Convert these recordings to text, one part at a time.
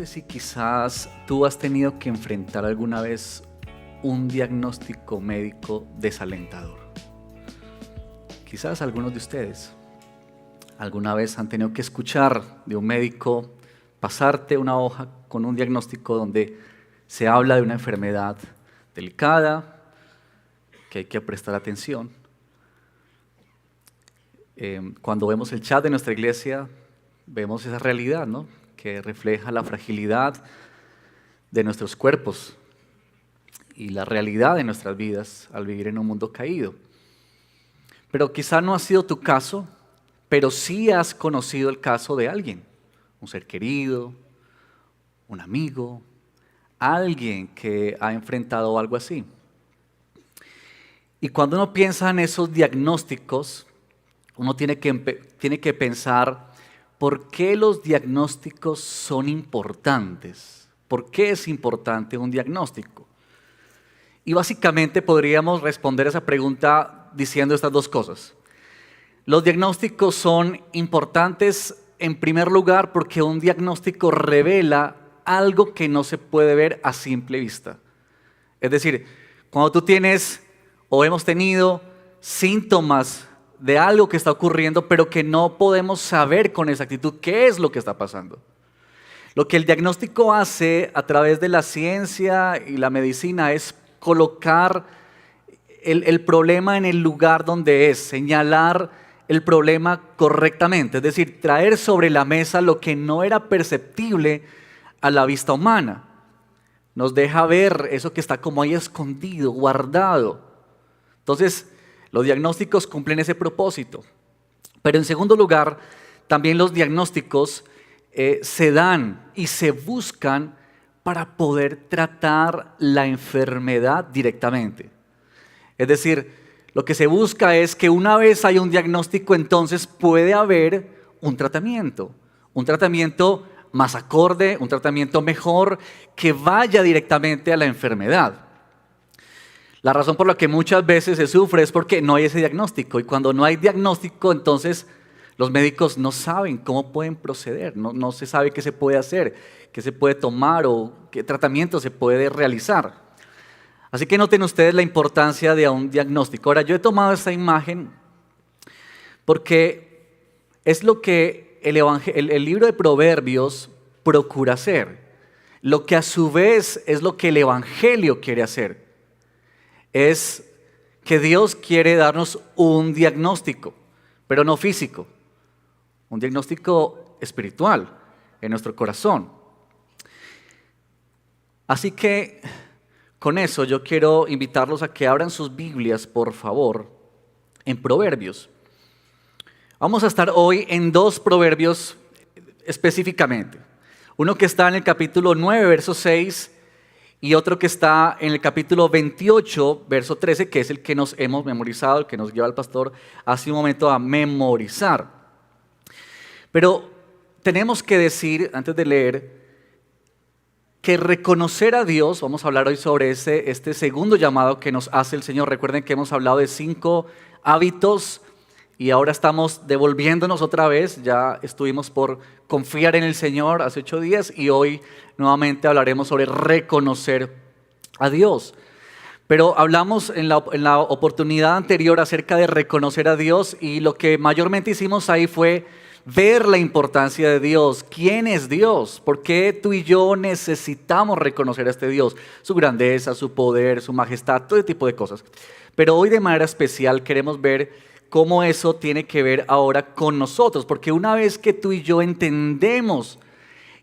sé si quizás tú has tenido que enfrentar alguna vez un diagnóstico médico desalentador. Quizás algunos de ustedes alguna vez han tenido que escuchar de un médico pasarte una hoja con un diagnóstico donde se habla de una enfermedad delicada, que hay que prestar atención. Cuando vemos el chat de nuestra iglesia, vemos esa realidad, ¿no?, que refleja la fragilidad de nuestros cuerpos y la realidad de nuestras vidas al vivir en un mundo caído. Pero quizá no ha sido tu caso, pero sí has conocido el caso de alguien, un ser querido, un amigo, alguien que ha enfrentado algo así. Y cuando uno piensa en esos diagnósticos, uno tiene que pensar por qué los diagnósticos son importantes. ¿Por qué es importante un diagnóstico? Y básicamente podríamos responder esa pregunta diciendo estas dos cosas. Los diagnósticos son importantes en primer lugar porque un diagnóstico revela algo que no se puede ver a simple vista. Es decir, cuando tú tienes o hemos tenido síntomas de algo que está ocurriendo, pero que no podemos saber con exactitud qué es lo que está pasando. Lo que el diagnóstico hace a través de la ciencia y la medicina es colocar el problema en el lugar donde es, señalar el problema correctamente, es decir, traer sobre la mesa lo que no era perceptible a la vista humana. Nos deja ver eso que está como ahí escondido, guardado. Entonces, los diagnósticos cumplen ese propósito. Pero en segundo lugar, también los diagnósticos se dan y se buscan para poder tratar la enfermedad directamente. Es decir, lo que se busca es que una vez haya un diagnóstico, entonces puede haber un tratamiento más acorde, un tratamiento mejor que vaya directamente a la enfermedad. La razón por la que muchas veces se sufre es porque no hay ese diagnóstico, y cuando no hay diagnóstico, entonces los médicos no saben cómo pueden proceder, no se sabe qué se puede hacer, qué se puede tomar o qué tratamiento se puede realizar. Así que noten ustedes la importancia de un diagnóstico. Ahora, yo he tomado esta imagen porque es lo que el libro de Proverbios procura hacer, lo que a su vez es lo que el Evangelio quiere hacer. Es que Dios quiere darnos un diagnóstico, pero no físico, un diagnóstico espiritual en nuestro corazón. Así que con eso yo quiero invitarlos a que abran sus Biblias, por favor, en Proverbios. Vamos a estar hoy en dos proverbios específicamente. Uno que está en el capítulo 9, verso 6, y otro que está en el capítulo 28, verso 13, que es el que nos hemos memorizado, el que nos lleva el pastor hace un momento a memorizar. Pero tenemos que decir, antes de leer, que reconocer a Dios, vamos a hablar hoy sobre este segundo llamado que nos hace el Señor. Recuerden que hemos hablado de 5 hábitos y ahora estamos devolviéndonos otra vez. Ya estuvimos por confiar en el Señor hace 8 días y hoy nuevamente hablaremos sobre reconocer a Dios. Pero hablamos en la oportunidad anterior acerca de reconocer a Dios y lo que mayormente hicimos ahí fue ver la importancia de Dios. ¿Quién es Dios? ¿Por qué tú y yo necesitamos reconocer a este Dios? Su grandeza, su poder, su majestad, todo ese tipo de cosas. Pero hoy de manera especial queremos ver cómo eso tiene que ver ahora con nosotros. Porque una vez que tú y yo entendemos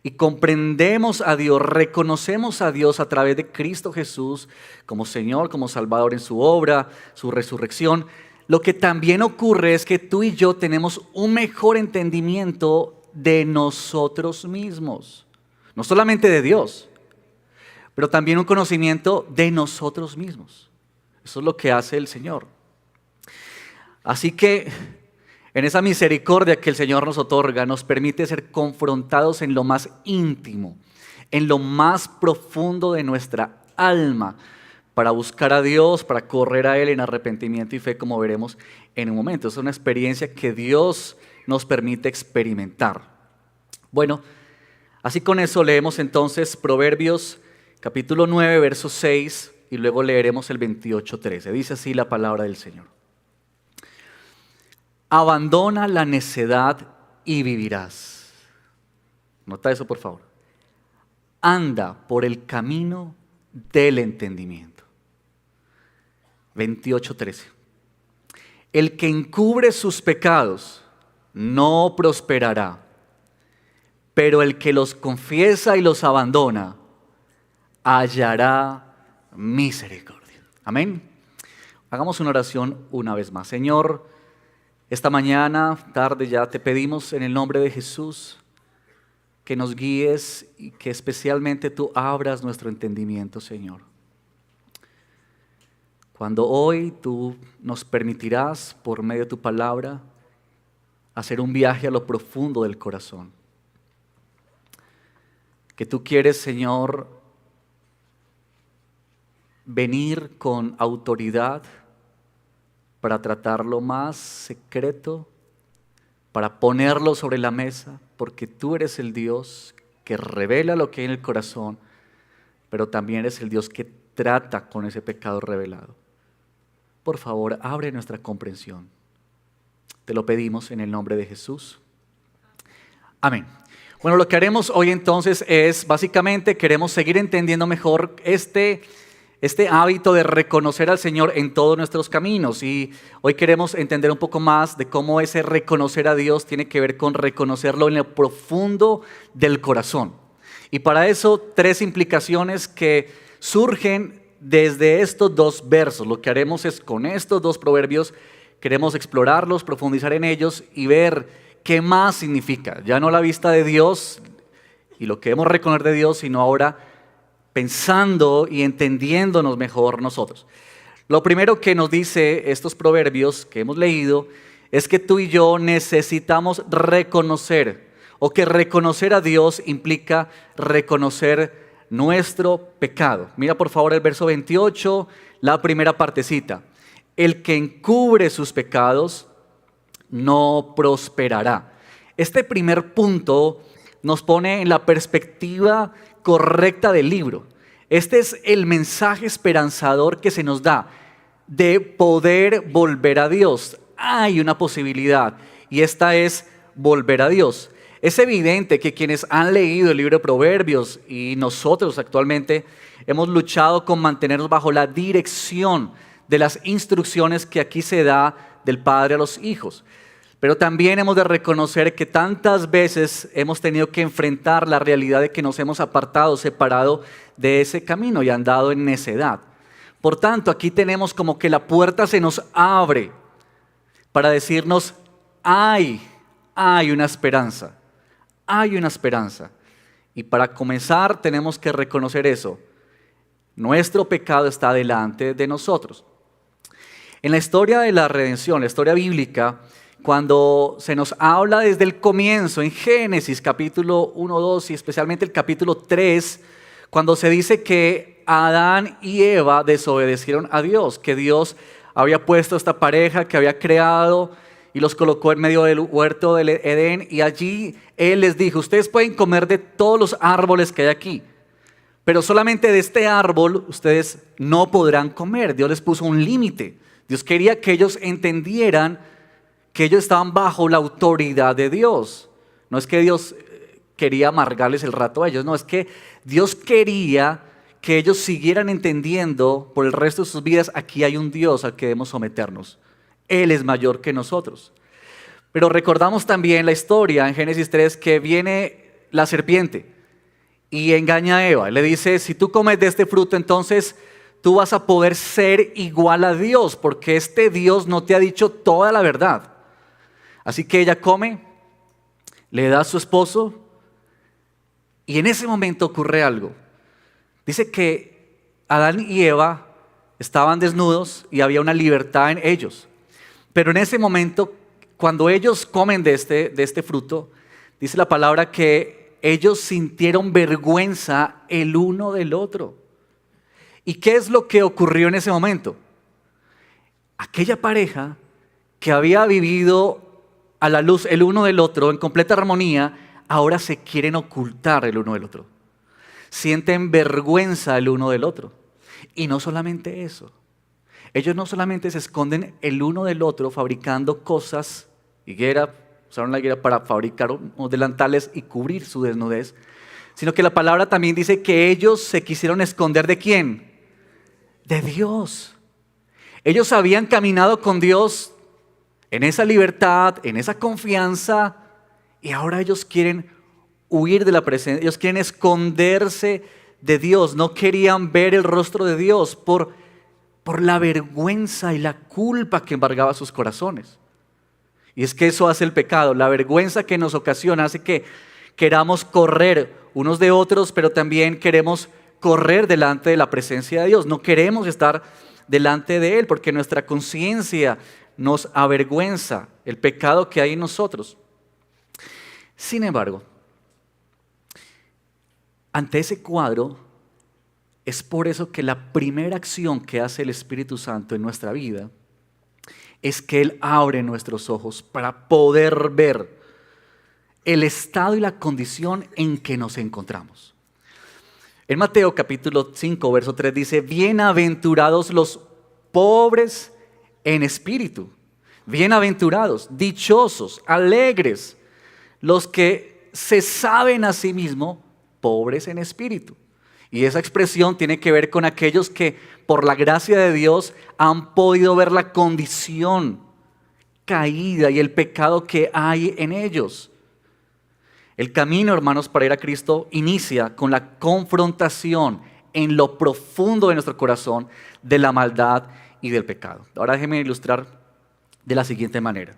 y comprendemos a Dios, reconocemos a Dios a través de Cristo Jesús como Señor, como Salvador en su obra, su resurrección, lo que también ocurre es que tú y yo tenemos un mejor entendimiento de nosotros mismos. No solamente de Dios, pero también un conocimiento de nosotros mismos. Eso es lo que hace el Señor. Así que en esa misericordia que el Señor nos otorga, nos permite ser confrontados en lo más íntimo, en lo más profundo de nuestra alma, para buscar a Dios, para correr a Él en arrepentimiento y fe, como veremos en un momento. Es una experiencia que Dios nos permite experimentar. Bueno, Así con eso leemos entonces Proverbios capítulo 9, verso 6 y luego leeremos el 28:13. Dice así la palabra del Señor. Abandona la necedad y vivirás. Nota eso por favor. Anda por el camino del entendimiento. 28:13. El que encubre sus pecados no prosperará, pero el que los confiesa y los abandona hallará misericordia. Amén. Hagamos una oración una vez más. Señor, esta mañana, tarde ya te pedimos en el nombre de Jesús que nos guíes y que especialmente tú abras nuestro entendimiento, Señor. Cuando hoy tú nos permitirás, por medio de tu palabra, hacer un viaje a lo profundo del corazón. Que tú quieres, Señor, venir con autoridad para tratar lo más secreto, para ponerlo sobre la mesa, porque tú eres el Dios que revela lo que hay en el corazón, pero también eres el Dios que trata con ese pecado revelado. Por favor, abre nuestra comprensión. Te lo pedimos en el nombre de Jesús. Amén. Bueno, lo que haremos hoy entonces es, básicamente, queremos seguir entendiendo mejor este hábito de reconocer al Señor en todos nuestros caminos. Y hoy queremos entender un poco más de cómo ese reconocer a Dios tiene que ver con reconocerlo en lo profundo del corazón. Y para eso, 3 implicaciones que surgen desde estos 2 versos. Lo que haremos es, con estos 2 proverbios, queremos explorarlos, profundizar en ellos y ver qué más significa. Ya no la vista de Dios y lo que debemos reconocer de Dios, sino ahora pensando y entendiéndonos mejor nosotros. Lo primero que nos dice estos proverbios que hemos leído es que tú y yo necesitamos reconocer, o que reconocer a Dios implica reconocer nuestro pecado. Mira por favor el verso 28, la primera partecita. El que encubre sus pecados no prosperará. Este primer punto nos pone en la perspectiva correcta del libro. Este es el mensaje esperanzador que se nos da de poder volver a Dios. Hay una posibilidad y esta es volver a Dios. Es evidente que quienes han leído el libro de Proverbios y nosotros actualmente hemos luchado con mantenernos bajo la dirección de las instrucciones que aquí se da del padre a los hijos. Pero también hemos de reconocer que tantas veces hemos tenido que enfrentar la realidad de que nos hemos apartado, separado de ese camino y andado en necedad. Por tanto, aquí tenemos como que la puerta se nos abre para decirnos, hay una esperanza, hay una esperanza. Y para comenzar tenemos que reconocer eso. Nuestro pecado está delante de nosotros. En la historia de la redención, la historia bíblica, cuando se nos habla desde el comienzo, en Génesis capítulo 1, 2 y especialmente el capítulo 3, cuando se dice que Adán y Eva desobedecieron a Dios, que Dios había puesto esta pareja que había creado y los colocó en medio del huerto del Edén y allí Él les dijo, ustedes pueden comer de todos los árboles que hay aquí, pero solamente de este árbol ustedes no podrán comer. Dios les puso un límite. Dios quería que ellos entendieran que ellos estaban bajo la autoridad de Dios. No es que Dios quería amargarles el rato a ellos, no, es que Dios quería que ellos siguieran entendiendo por el resto de sus vidas, aquí hay un Dios al que debemos someternos. Él es mayor que nosotros. Pero recordamos también la historia en Génesis 3 que viene la serpiente y engaña a Eva. Le dice, si tú comes de este fruto, entonces tú vas a poder ser igual a Dios, porque este Dios no te ha dicho toda la verdad. Así que ella come, le da a su esposo y en ese momento ocurre algo. Dice que Adán y Eva estaban desnudos y había una libertad en ellos. Pero en ese momento, cuando ellos comen de este fruto, dice la palabra que ellos sintieron vergüenza el uno del otro. ¿Y qué es lo que ocurrió en ese momento? Aquella pareja que había vivido a la luz el uno del otro en completa armonía, ahora se quieren ocultar el uno del otro. Sienten vergüenza el uno del otro. Y no solamente eso. Ellos no solamente se esconden el uno del otro fabricando cosas, usaron la higuera para fabricar unos delantales y cubrir su desnudez, sino que la palabra también dice que ellos se quisieron esconder ¿de quién? De Dios. Ellos habían caminado con Dios en esa libertad, en esa confianza, y ahora ellos quieren huir de la presencia, ellos quieren esconderse de Dios, no querían ver el rostro de Dios por la vergüenza y la culpa que embargaba sus corazones. Y es que eso hace el pecado, la vergüenza que nos ocasiona hace que queramos correr unos de otros, pero también queremos correr delante de la presencia de Dios. No queremos estar delante de Él porque nuestra conciencia nos avergüenza el pecado que hay en nosotros. Sin embargo, ante ese cuadro, es por eso que la primera acción que hace el Espíritu Santo en nuestra vida es que Él abre nuestros ojos para poder ver el estado y la condición en que nos encontramos. En Mateo capítulo 5, verso 3 dice, bienaventurados los pobres en espíritu, bienaventurados, dichosos, alegres, los que se saben a sí mismos pobres en espíritu. Y esa expresión tiene que ver con aquellos que por la gracia de Dios han podido ver la condición caída y el pecado que hay en ellos. El camino, hermanos, para ir a Cristo inicia con la confrontación en lo profundo de nuestro corazón de la maldad y del pecado. Ahora déjenme ilustrar de la siguiente manera.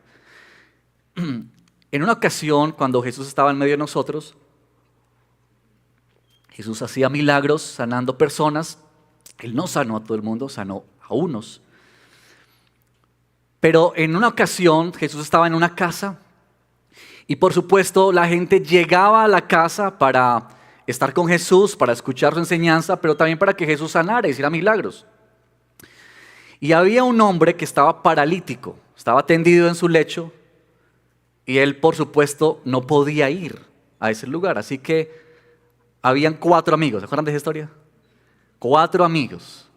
En una ocasión, cuando Jesús estaba en medio de nosotros, Jesús hacía milagros sanando personas. Él no sanó a todo el mundo, sanó a unos. Pero en una ocasión Jesús estaba en una casa y por supuesto la gente llegaba a la casa para estar con Jesús, para escuchar su enseñanza, pero también para que Jesús sanara y hiciera milagros. Y había un hombre que estaba paralítico, estaba tendido en su lecho y él por supuesto no podía ir a ese lugar, así que habían 4 amigos, ¿se acuerdan de esa historia? 4 amigos.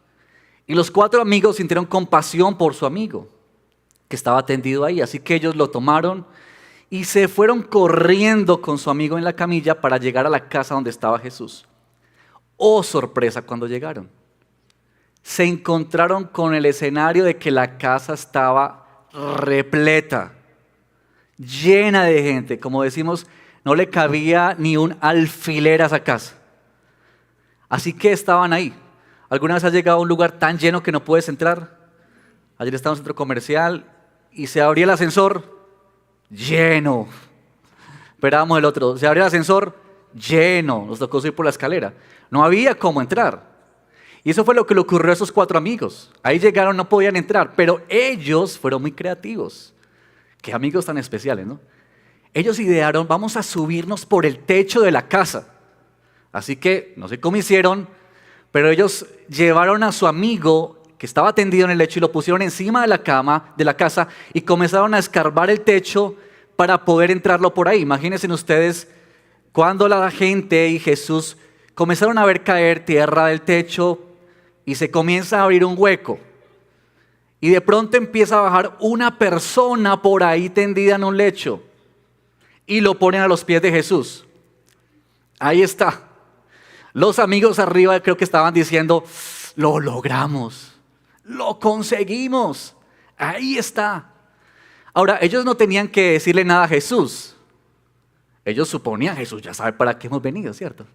Y los 4 amigos sintieron compasión por su amigo, que estaba tendido ahí. Así que ellos lo tomaron y se fueron corriendo con su amigo en la camilla para llegar a la casa donde estaba Jesús. Oh, sorpresa cuando llegaron. Se encontraron con el escenario de que la casa estaba repleta, llena de gente, como decimos, no le cabía ni un alfiler a esa casa. Así que estaban ahí. ¿Alguna vez has llegado a un lugar tan lleno que no puedes entrar? Ayer estaba en un centro comercial y se abría el ascensor, lleno. Esperábamos el otro, se abría el ascensor, lleno. Nos tocó subir por la escalera. No había cómo entrar. Y eso fue lo que le ocurrió a esos 4 amigos. Ahí llegaron, no podían entrar, pero ellos fueron muy creativos. Qué amigos tan especiales, ¿no? Ellos idearon, vamos a subirnos por el techo de la casa. Así que, no sé cómo hicieron, pero ellos llevaron a su amigo que estaba tendido en el lecho y lo pusieron encima de la cama de la casa y comenzaron a escarbar el techo para poder entrarlo por ahí. Imagínense ustedes cuando la gente y Jesús comenzaron a ver caer tierra del techo y se comienza a abrir un hueco. Y de pronto empieza a bajar una persona por ahí tendida en un lecho. Y lo ponen a los pies de Jesús. Ahí está. Los amigos arriba creo que estaban diciendo, lo logramos, lo conseguimos, ahí está. Ahora, ellos no tenían que decirle nada a Jesús. Ellos suponían, Jesús ya sabe para qué hemos venido, ¿cierto?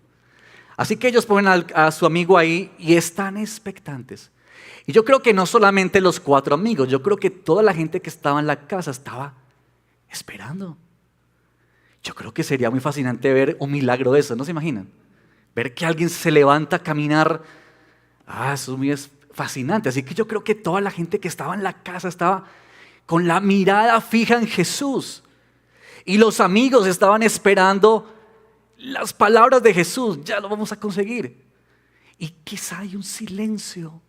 Así que ellos ponen a su amigo ahí y están expectantes. Y yo creo que no solamente los 4 amigos, yo creo que toda la gente que estaba en la casa estaba esperando. Yo creo que sería muy fascinante ver un milagro de eso, ¿no se imaginan? Ver que alguien se levanta a caminar, eso es muy fascinante. Así que yo creo que toda la gente que estaba en la casa estaba con la mirada fija en Jesús. Y los amigos estaban esperando las palabras de Jesús, ya lo vamos a conseguir. Y quizá hay un silencio.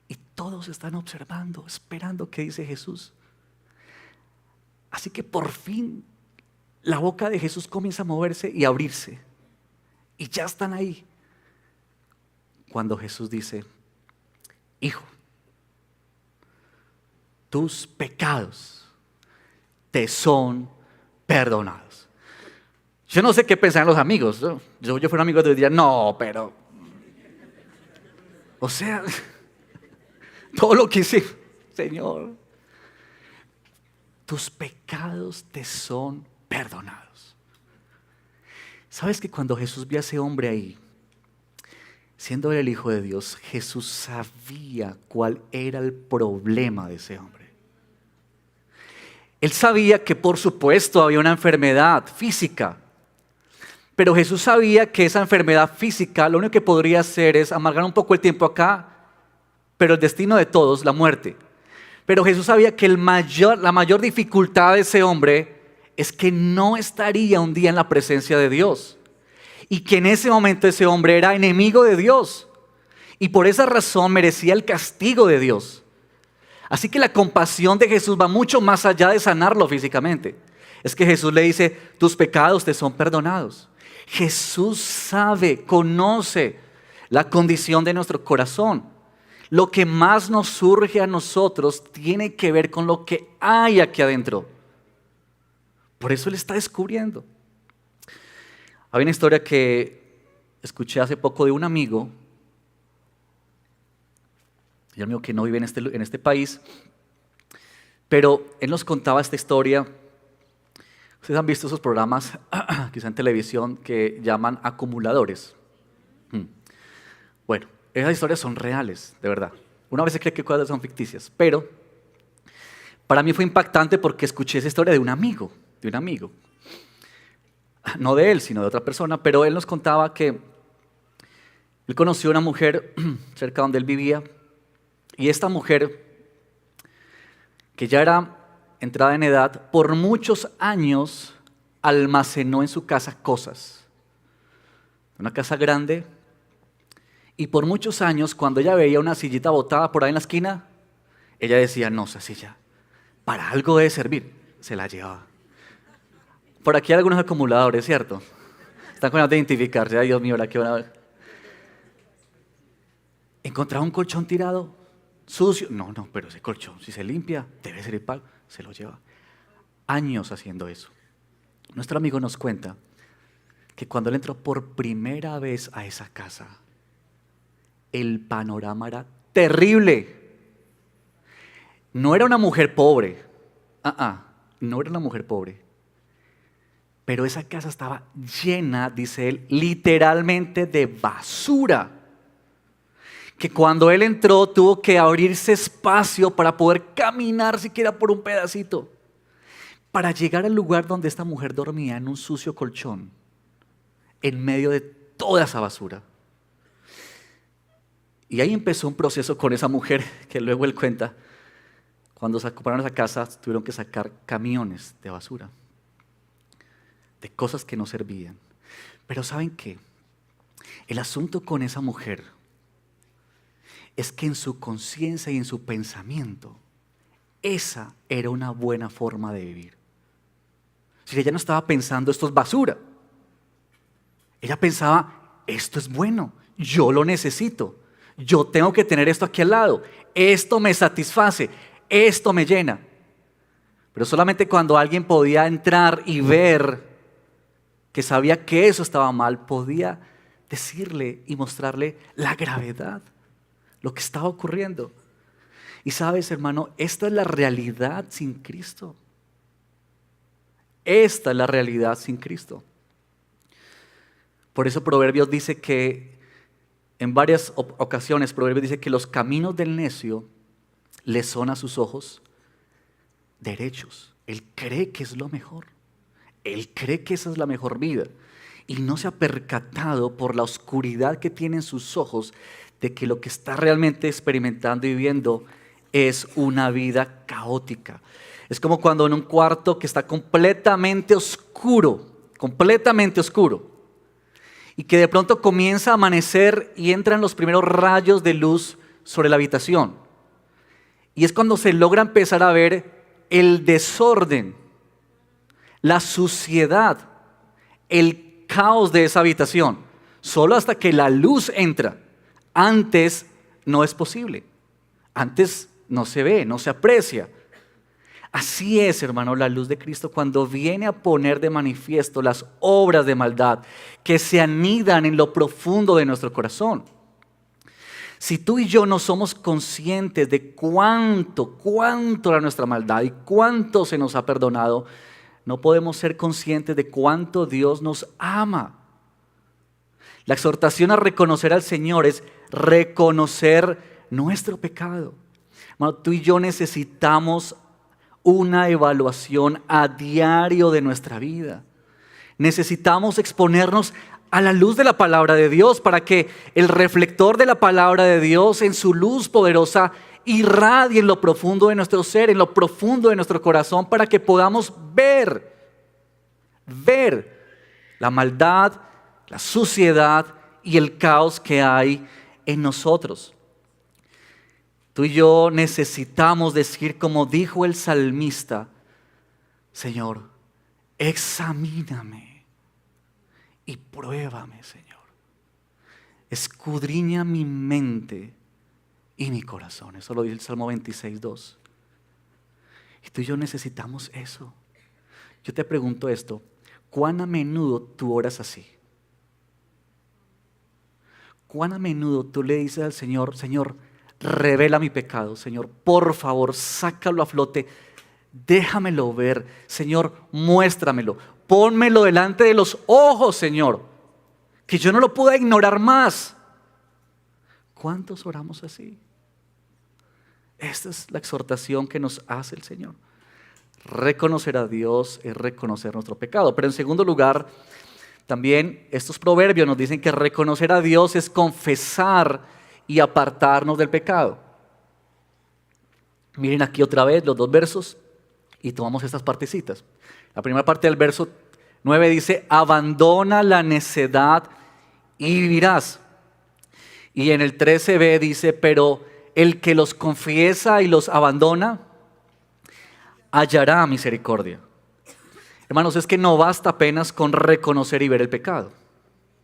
Y todos están observando, esperando qué dice Jesús. Así que por fin la boca de Jesús comienza a moverse y a abrirse. Y ya están ahí. Cuando Jesús dice, hijo, tus pecados te son perdonados. Yo no sé qué pensaban los amigos, ¿no? Yo fuera amigo de diría, no, pero... O sea, todo lo que hice, Señor, tus pecados te son perdonados. ¿Sabes que cuando Jesús vio a ese hombre ahí, siendo él el Hijo de Dios, Jesús sabía cuál era el problema de ese hombre? Él sabía que por supuesto había una enfermedad física, pero Jesús sabía que esa enfermedad física lo único que podría hacer es amargar un poco el tiempo acá, pero el destino de todos, la muerte. Pero Jesús sabía que la mayor dificultad de ese hombre es que no estaría un día en la presencia de Dios. Y que en ese momento ese hombre era enemigo de Dios. Y por esa razón merecía el castigo de Dios. Así que la compasión de Jesús va mucho más allá de sanarlo físicamente. Es que Jesús le dice, tus pecados te son perdonados. Jesús sabe, conoce la condición de nuestro corazón. Lo que más nos surge a nosotros tiene que ver con lo que hay aquí adentro. Por eso Él está descubriendo. Hay una historia que escuché hace poco de un amigo, y amigo que no vive en este país, pero él nos contaba esta historia. Ustedes han visto esos programas, quizá en televisión, que llaman acumuladores. Bueno, esas historias son reales, de verdad. Una vez se cree que cosas son ficticias, pero para mí fue impactante porque escuché esa historia de un amigo. No de él, sino de otra persona, pero él nos contaba que él conoció a una mujer cerca donde él vivía, y esta mujer, que ya era entrada en edad, por muchos años almacenó en su casa cosas. Una casa grande, y por muchos años cuando ella veía una sillita botada por ahí en la esquina, ella decía, no, esa silla, para algo debe servir, se la llevaba. Por aquí hay algunos acumuladores, ¿cierto? Están con ganas de identificarse. Ay, Dios mío, ¿ahora qué van a ver? Encontraba un colchón tirado, sucio. No, pero ese colchón, si se limpia, debe ser el pago. Se lo lleva. Años haciendo eso. Nuestro amigo nos cuenta que cuando él entró por primera vez a esa casa, el panorama era terrible. No era una mujer pobre. No era una mujer pobre. Pero esa casa estaba llena, dice él, literalmente de basura. Que cuando él entró tuvo que abrirse espacio para poder caminar siquiera por un pedacito. Para llegar al lugar donde esta mujer dormía en un sucio colchón. En medio de toda esa basura. Y ahí empezó un proceso con esa mujer que luego él cuenta. Cuando se ocuparon esa casa tuvieron que sacar camiones de basura. De cosas que no servían. Pero ¿saben qué? El asunto con esa mujer es que en su conciencia y en su pensamiento, esa era una buena forma de vivir. Si ella no estaba pensando, esto es basura. Ella pensaba, esto es bueno, yo lo necesito. Yo tengo que tener esto aquí al lado. Esto me satisface, esto me llena. Pero solamente cuando alguien podía entrar y ver que sabía que eso estaba mal, podía decirle y mostrarle la gravedad, lo que estaba ocurriendo. Y sabes, hermano, esta es la realidad sin Cristo. Esta es la realidad sin Cristo. Por eso Proverbios dice que, en varias ocasiones, Proverbios dice que los caminos del necio le son a sus ojos derechos. Él cree que es lo mejor. Él cree que esa es la mejor vida y no se ha percatado por la oscuridad que tiene en sus ojos de que lo que está realmente experimentando y viviendo es una vida caótica. Es como cuando en un cuarto que está completamente oscuro, y que de pronto comienza a amanecer y entran los primeros rayos de luz sobre la habitación. Y es cuando se logra empezar a ver el desorden, la suciedad, el caos de esa habitación, solo hasta que la luz entra. Antes no es posible. Antes no se ve, no se aprecia. Así es, hermano, la luz de Cristo cuando viene a poner de manifiesto las obras de maldad que se anidan en lo profundo de nuestro corazón. Si tú y yo no somos conscientes de cuánto era nuestra maldad y cuánto se nos ha perdonado, no podemos ser conscientes de cuánto Dios nos ama. La exhortación a reconocer al Señor es reconocer nuestro pecado. Hermano, tú y yo necesitamos una evaluación a diario de nuestra vida. Necesitamos exponernos a la luz de la palabra de Dios para que el reflector de la palabra de Dios en su luz poderosa irradie en lo profundo de nuestro ser, en lo profundo de nuestro corazón, para que podamos ver la maldad, la suciedad y el caos que hay en nosotros. Tú y yo necesitamos decir como dijo el salmista: Señor, examíname y pruébame, Señor. Escudriña mi mente y mi corazón. Eso lo dice el Salmo 26:2. Y tú y yo necesitamos eso. Yo te pregunto esto: ¿cuán a menudo tú oras así? ¿Cuán a menudo tú le dices al Señor: Señor, revela mi pecado, Señor, por favor, sácalo a flote, déjamelo ver, Señor, muéstramelo, pónmelo delante de los ojos, Señor, que yo no lo pueda ignorar más? ¿Cuántos oramos así? Esta es la exhortación que nos hace el Señor. Reconocer a Dios es reconocer nuestro pecado. Pero en segundo lugar, también estos proverbios nos dicen que reconocer a Dios es confesar y apartarnos del pecado. Miren aquí otra vez los dos versos y tomamos estas partecitas. La primera parte del verso 9 dice: abandona la necedad y vivirás. Y en el 13b dice: pero el que los confiesa y los abandona hallará misericordia. Hermanos, es que no basta apenas con reconocer y ver el pecado.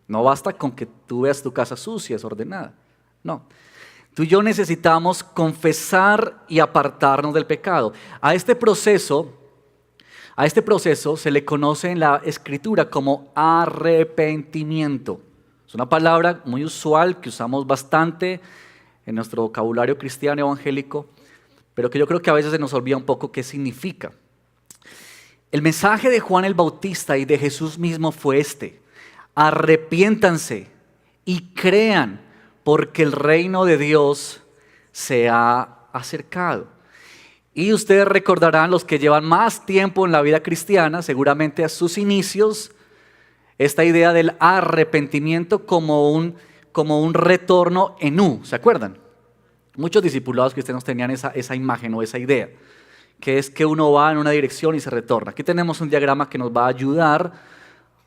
No basta con que tú veas tu casa sucia, desordenada. No. Tú y yo necesitamos confesar y apartarnos del pecado. A este proceso se le conoce en la Escritura como arrepentimiento. Es una palabra muy usual que usamos bastante en nuestro vocabulario cristiano evangélico, pero que yo creo que a veces se nos olvida un poco qué significa. El mensaje de Juan el Bautista y de Jesús mismo fue este: arrepiéntanse y crean, porque el reino de Dios se ha acercado. Y ustedes recordarán, los que llevan más tiempo en la vida cristiana, seguramente a sus inicios, esta idea del arrepentimiento como un retorno en U, ¿se acuerdan? Muchos discipulados cristianos tenían esa imagen o esa idea, que es que uno va en una dirección y se retorna. Aquí tenemos un diagrama que nos va a ayudar.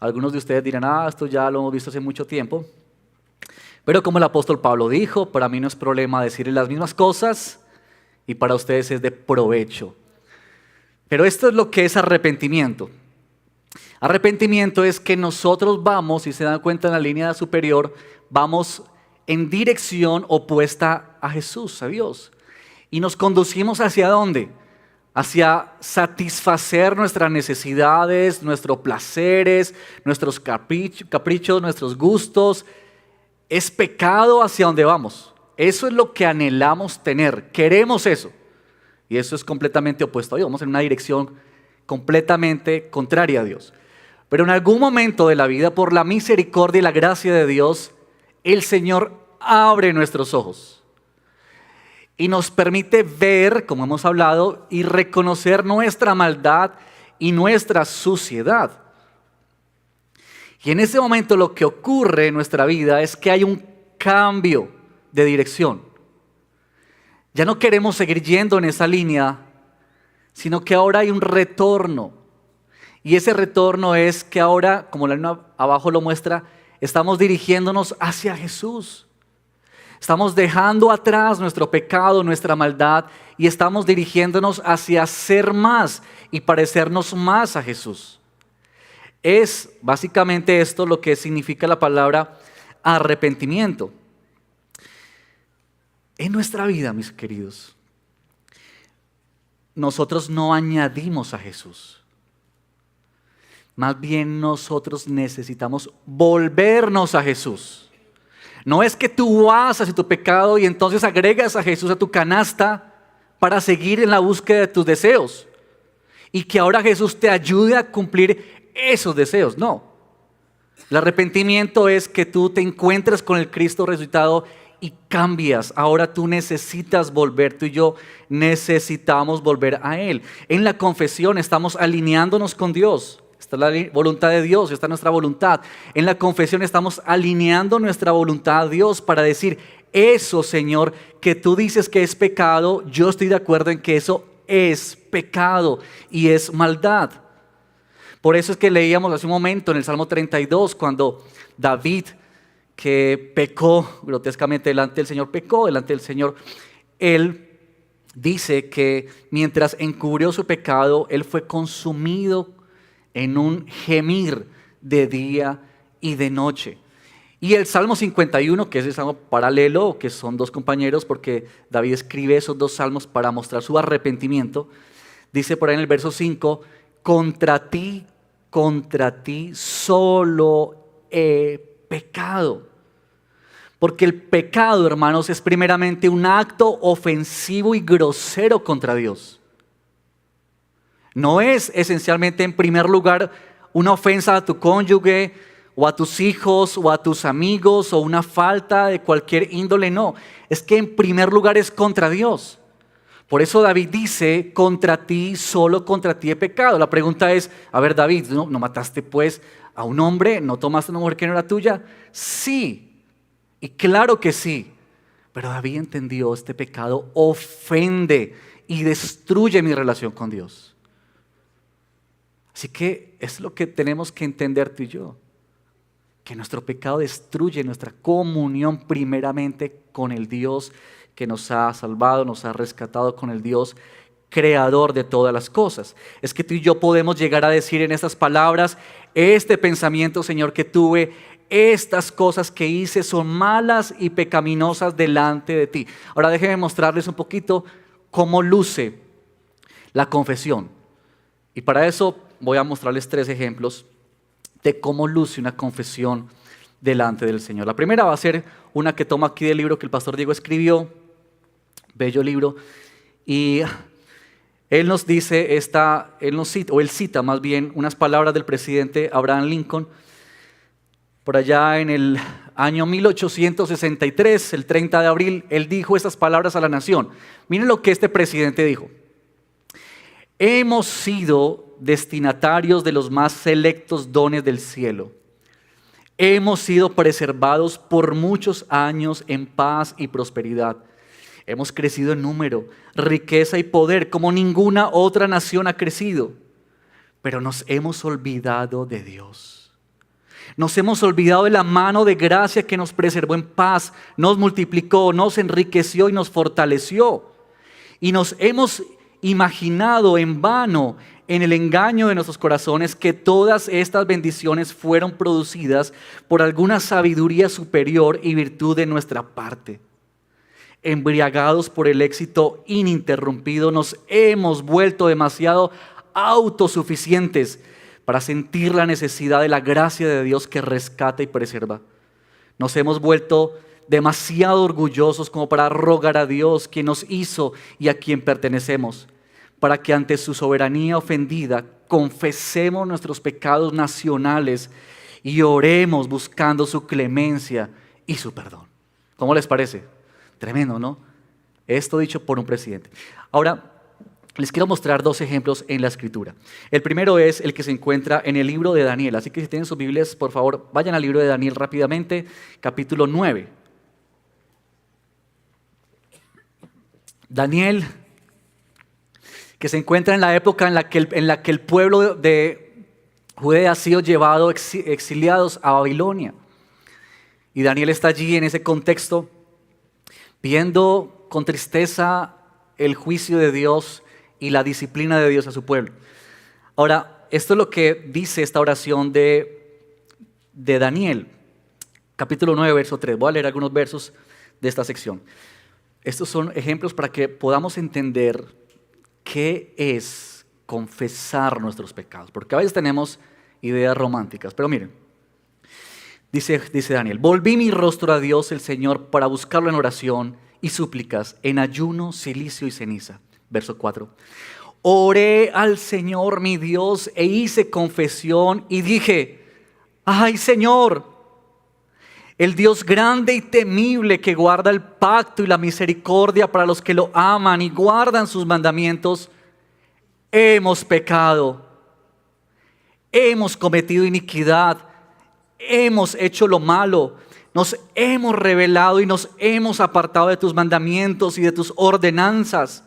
Algunos de ustedes dirán: esto ya lo hemos visto hace mucho tiempo. Pero como el apóstol Pablo dijo, para mí no es problema decirles las mismas cosas y para ustedes es de provecho. Pero esto es lo que es arrepentimiento. Arrepentimiento es que nosotros vamos, si se dan cuenta en la línea superior, vamos en dirección opuesta a Jesús, a Dios. Y nos conducimos ¿hacia dónde? Hacia satisfacer nuestras necesidades, nuestros placeres, nuestros caprichos, nuestros gustos. Es pecado hacia donde vamos. Eso es lo que anhelamos tener. Queremos eso. Y eso es completamente opuesto a Dios. Vamos en una dirección completamente contraria a Dios. Pero en algún momento de la vida, por la misericordia y la gracia de Dios, el Señor abre nuestros ojos y nos permite ver, como hemos hablado, y reconocer nuestra maldad y nuestra suciedad. Y en ese momento lo que ocurre en nuestra vida es que hay un cambio de dirección. Ya no queremos seguir yendo en esa línea, sino que ahora hay un retorno. Y ese retorno es que ahora, como la línea abajo lo muestra, estamos dirigiéndonos hacia Jesús. Estamos dejando atrás nuestro pecado, nuestra maldad, y estamos dirigiéndonos hacia ser más y parecernos más a Jesús. Es básicamente esto lo que significa la palabra arrepentimiento. En nuestra vida, mis queridos, nosotros no añadimos a Jesús. Más bien nosotros necesitamos volvernos a Jesús. No es que tú vas hacia tu pecado y entonces agregas a Jesús a tu canasta para seguir en la búsqueda de tus deseos y que ahora Jesús te ayude a cumplir esos deseos. No. El arrepentimiento es que tú te encuentras con el Cristo resucitado y cambias. Ahora tú necesitas volver, tú y yo necesitamos volver a Él. En la confesión estamos alineándonos con Dios. Esta es la voluntad de Dios, esta es nuestra voluntad. En la confesión estamos alineando nuestra voluntad a Dios para decir, eso, Señor, que tú dices que es pecado, yo estoy de acuerdo en que eso es pecado y es maldad. Por eso es que leíamos hace un momento en el Salmo 32, cuando David, que pecó grotescamente delante del Señor, pecó delante del Señor, él dice que mientras encubrió su pecado, él fue consumido en un gemir de día y de noche. Y el Salmo 51, que es el salmo paralelo, que son dos compañeros, porque David escribe esos dos salmos para mostrar su arrepentimiento, dice por ahí en el verso 5, contra ti solo he pecado. Porque el pecado, hermanos, es primeramente un acto ofensivo y grosero contra Dios. No es esencialmente en primer lugar una ofensa a tu cónyuge o a tus hijos o a tus amigos o una falta de cualquier índole, no. Es que en primer lugar es contra Dios. Por eso David dice, solo contra ti he pecado. La pregunta es, a ver David, ¿no mataste pues a un hombre? ¿No tomaste una mujer que no era tuya? Sí, y claro que sí. Pero David entendió, este pecado ofende y destruye mi relación con Dios. Así que es lo que tenemos que entender tú y yo. Que nuestro pecado destruye nuestra comunión primeramente con el Dios que nos ha salvado, nos ha rescatado, con el Dios creador de todas las cosas. Es que tú y yo podemos llegar a decir en estas palabras, este pensamiento, Señor, que tuve, estas cosas que hice son malas y pecaminosas delante de ti. Ahora déjenme mostrarles un poquito cómo luce la confesión. Y para eso voy a mostrarles 3 ejemplos de cómo luce una confesión delante del Señor. La primera va a ser una que toma aquí del libro que el pastor Diego escribió, bello libro, y él nos dice, él cita más bien unas palabras del presidente Abraham Lincoln, por allá en el año 1863, el 30 de abril, él dijo estas palabras a la nación. Miren lo que este presidente dijo. Hemos sido destinatarios de los más selectos dones del cielo. Hemos sido preservados por muchos años en paz y prosperidad. Hemos crecido en número, riqueza y poder como ninguna otra nación ha crecido. Pero nos hemos olvidado de Dios. Nos hemos olvidado de la mano de gracia que nos preservó en paz, nos multiplicó, nos enriqueció y nos fortaleció. Y nos hemos imaginado en vano, en el engaño de nuestros corazones, que todas estas bendiciones fueron producidas por alguna sabiduría superior y virtud de nuestra parte. Embriagados por el éxito ininterrumpido, nos hemos vuelto demasiado autosuficientes para sentir la necesidad de la gracia de Dios que rescata y preserva. Nos hemos vuelto demasiado orgullosos como para rogar a Dios, quien nos hizo y a quien pertenecemos, para que ante su soberanía ofendida confesemos nuestros pecados nacionales y oremos buscando su clemencia y su perdón. ¿Cómo les parece? Tremendo, ¿no? Esto dicho por un presidente. Ahora, les quiero mostrar 2 ejemplos en la Escritura. El primero es el que se encuentra en el libro de Daniel. Así que si tienen sus Biblias, por favor, vayan al libro de Daniel rápidamente, capítulo 9. Daniel, que se encuentra en la época en la que el pueblo de Judea ha sido llevado exiliados a Babilonia. Y Daniel está allí en ese contexto, viendo con tristeza el juicio de Dios y la disciplina de Dios a su pueblo. Ahora, esto es lo que dice esta oración de Daniel, capítulo 9, verso 3. Voy a leer algunos versos de esta sección. Estos son ejemplos para que podamos entender qué es confesar nuestros pecados, porque a veces tenemos ideas románticas, pero miren, dice Daniel: volví mi rostro a Dios el Señor para buscarlo en oración y súplicas, en ayuno, cilicio y ceniza. Verso 4. Oré al Señor mi Dios e hice confesión y dije: ay Señor, el Dios grande y temible que guarda el pacto y la misericordia para los que lo aman y guardan sus mandamientos, hemos pecado, hemos cometido iniquidad, hemos hecho lo malo, nos hemos rebelado y nos hemos apartado de tus mandamientos y de tus ordenanzas.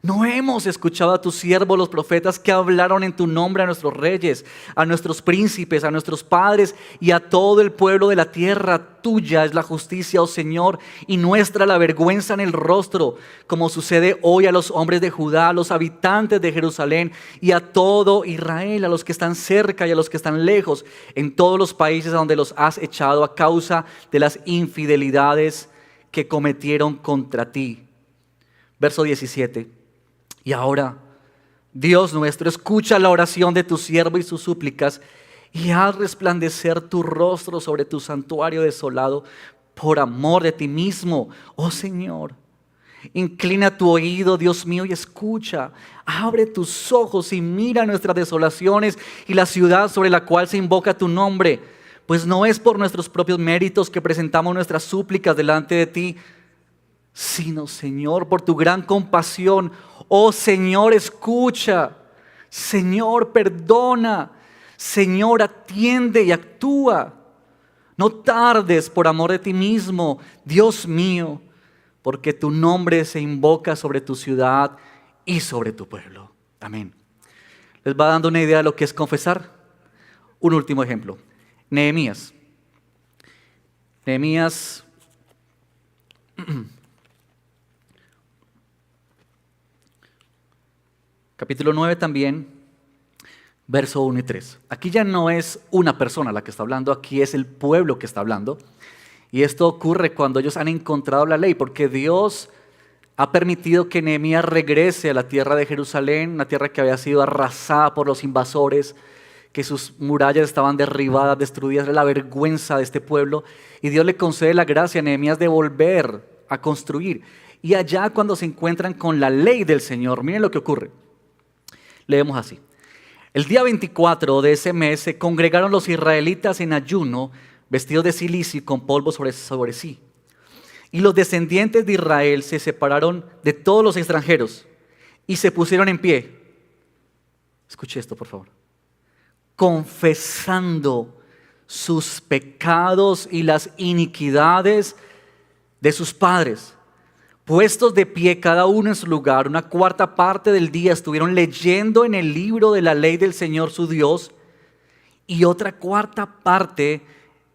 No hemos escuchado a tus siervos los profetas que hablaron en tu nombre a nuestros reyes, a nuestros príncipes, a nuestros padres y a todo el pueblo de la tierra. Tuya es la justicia, oh Señor, y nuestra la vergüenza en el rostro, como sucede hoy a los hombres de Judá, a los habitantes de Jerusalén y a todo Israel, a los que están cerca y a los que están lejos, en todos los países a donde los has echado a causa de las infidelidades que cometieron contra ti. Verso 17. Y ahora, Dios nuestro, escucha la oración de tu siervo y sus súplicas y haz resplandecer tu rostro sobre tu santuario desolado por amor de ti mismo, oh Señor. Inclina tu oído, Dios mío, y escucha. Abre tus ojos y mira nuestras desolaciones y la ciudad sobre la cual se invoca tu nombre. Pues no es por nuestros propios méritos que presentamos nuestras súplicas delante de ti, sino, Señor, por tu gran compasión. Oh Señor, escucha. Señor, perdona. Señor, atiende y actúa. No tardes por amor de ti mismo, Dios mío, porque tu nombre se invoca sobre tu ciudad y sobre tu pueblo. Amén. ¿Les va dando una idea de lo que es confesar? Un último ejemplo. Nehemías. Nehemías capítulo 9 también, verso 1 y 3. Aquí ya no es una persona la que está hablando, aquí es el pueblo que está hablando. Y esto ocurre cuando ellos han encontrado la ley, porque Dios ha permitido que Nehemías regrese a la tierra de Jerusalén, una tierra que había sido arrasada por los invasores, que sus murallas estaban derribadas, destruidas, la vergüenza de este pueblo. Y Dios le concede la gracia a Nehemías de volver a construir. Y allá cuando se encuentran con la ley del Señor, miren lo que ocurre. Leemos así: el día 24 de ese mes se congregaron los israelitas en ayuno, vestidos de cilicio y con polvo sobre sí. Y los descendientes de Israel se separaron de todos los extranjeros y se pusieron en pie. Escuche esto, por favor. Confesando sus pecados y las iniquidades de sus padres. Puestos de pie cada uno en su lugar, una cuarta parte del día estuvieron leyendo en el libro de la ley del Señor su Dios, y otra cuarta parte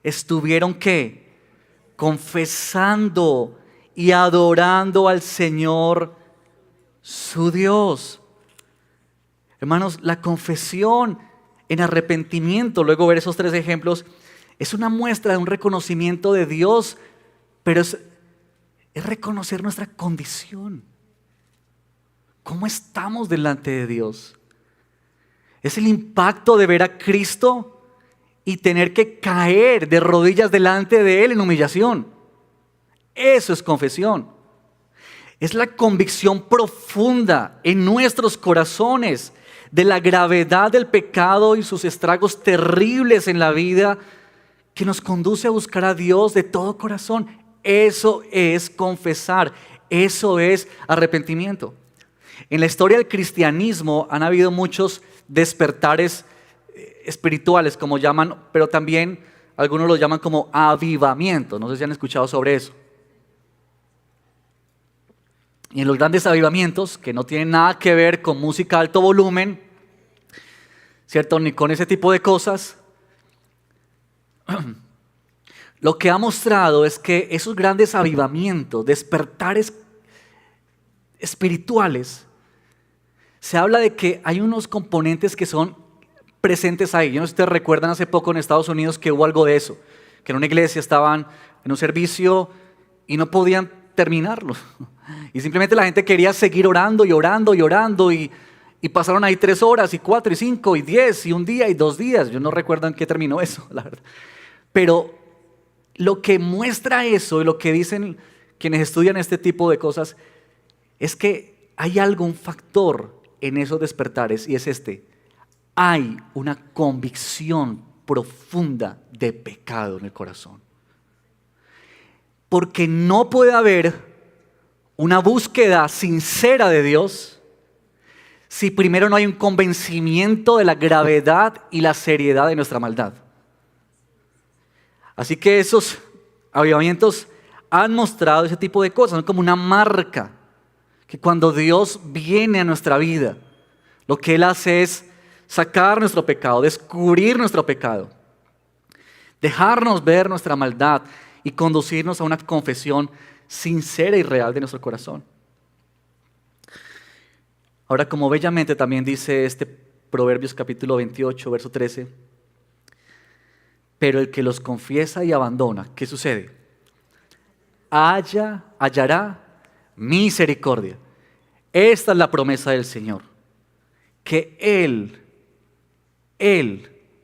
estuvieron ¿qué? Confesando y adorando al Señor su Dios. Hermanos, la confesión en arrepentimiento, luego ver esos tres ejemplos, es una muestra de un reconocimiento de Dios, pero es reconocer nuestra condición. ¿Cómo estamos delante de Dios? Es el impacto de ver a Cristo y tener que caer de rodillas delante de Él en humillación. Eso es confesión. Es la convicción profunda en nuestros corazones de la gravedad del pecado y sus estragos terribles en la vida, que nos conduce a buscar a Dios de todo corazón. Eso es confesar, eso es arrepentimiento. En la historia del cristianismo han habido muchos despertares espirituales, como llaman, pero también algunos lo llaman como avivamiento. No sé si han escuchado sobre eso. Y en los grandes avivamientos, que no tienen nada que ver con música a alto volumen, ¿cierto? Ni con ese tipo de cosas, lo que ha mostrado es que esos grandes avivamientos, despertares espirituales, se habla de que hay unos componentes que son presentes ahí. Yo no sé si ustedes recuerdan hace poco en Estados Unidos que hubo algo de eso, que en una iglesia estaban en un servicio y no podían terminarlo. Y simplemente la gente quería seguir orando y orando y orando y pasaron ahí 3 horas y 4 y 5 y 10 y un día y 2 días. Yo no recuerdo en qué terminó eso, la verdad. Pero lo que muestra eso y lo que dicen quienes estudian este tipo de cosas es que hay algún factor en esos despertares y es este. Hay una convicción profunda de pecado en el corazón. Porque no puede haber una búsqueda sincera de Dios si primero no hay un convencimiento de la gravedad y la seriedad de nuestra maldad. Así que esos avivamientos han mostrado ese tipo de cosas, son como una marca, que cuando Dios viene a nuestra vida, lo que Él hace es sacar nuestro pecado, descubrir nuestro pecado, dejarnos ver nuestra maldad y conducirnos a una confesión sincera y real de nuestro corazón. Ahora, como bellamente también dice este Proverbios capítulo 28, verso 13, pero el que los confiesa y abandona, ¿qué sucede? Hallará misericordia. Esta es la promesa del Señor, que Él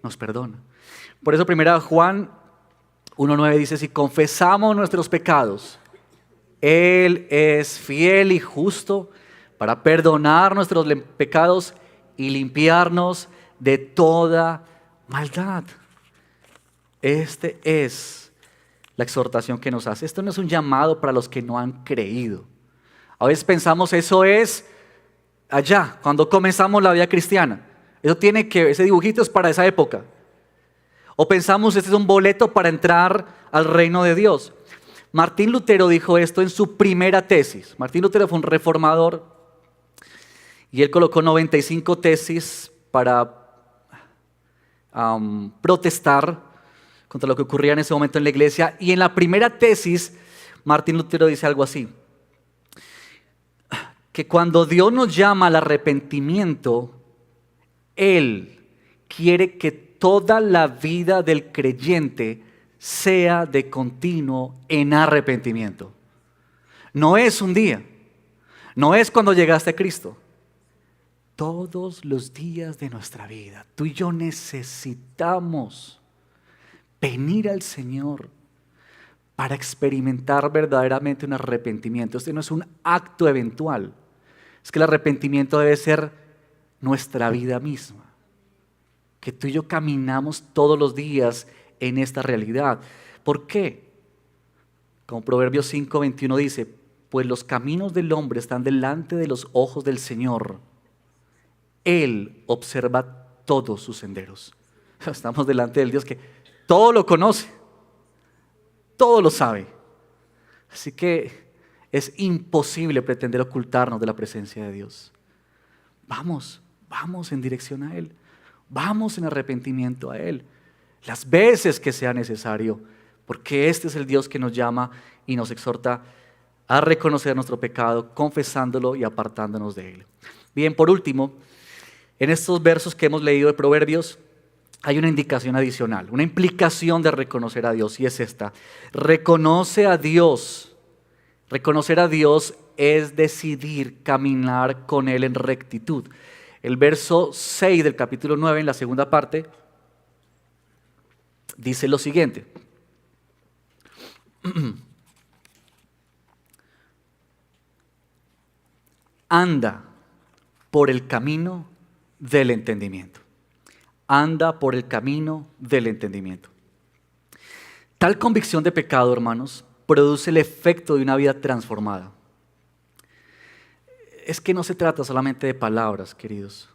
nos perdona. Por eso 1 Juan 1:9 dice, si confesamos nuestros pecados, Él es fiel y justo para perdonar nuestros pecados y limpiarnos de toda maldad. Esta es la exhortación que nos hace. Esto no es un llamado para los que no han creído. A veces pensamos eso es allá, cuando comenzamos la vida cristiana. Ese dibujito es para esa época. O pensamos este es un boleto para entrar al reino de Dios. Martín Lutero dijo esto en su primera tesis. Martín Lutero fue un reformador y él colocó 95 tesis para protestar contra lo que ocurría en ese momento en la iglesia. Y en la primera tesis, Martín Lutero dice algo así, que cuando Dios nos llama al arrepentimiento, Él quiere que toda la vida del creyente sea de continuo en arrepentimiento. No es un día, no es cuando llegaste a Cristo. Todos los días de nuestra vida, tú y yo necesitamos venir al Señor para experimentar verdaderamente un arrepentimiento. Este no es un acto eventual, es que el arrepentimiento debe ser nuestra vida misma. Que tú y yo caminamos todos los días en esta realidad. ¿Por qué? Como Proverbios 5:21 dice, pues los caminos del hombre están delante de los ojos del Señor. Él observa todos sus senderos. Estamos delante del Dios que todo lo conoce, todo lo sabe. Así que es imposible pretender ocultarnos de la presencia de Dios. Vamos en dirección a Él. Vamos en arrepentimiento a Él, las veces que sea necesario, porque este es el Dios que nos llama y nos exhorta a reconocer nuestro pecado, confesándolo y apartándonos de Él. Bien, por último, en estos versos que hemos leído de Proverbios, hay una indicación adicional, una implicación de reconocer a Dios, y es esta. Reconoce a Dios. Reconocer a Dios es decidir caminar con Él en rectitud. El verso 6 del capítulo 9, en la segunda parte, dice lo siguiente. Anda por el camino del entendimiento. Anda por el camino del entendimiento. Tal convicción de pecado, hermanos, produce el efecto de una vida transformada. Es que no se trata solamente de palabras, queridos,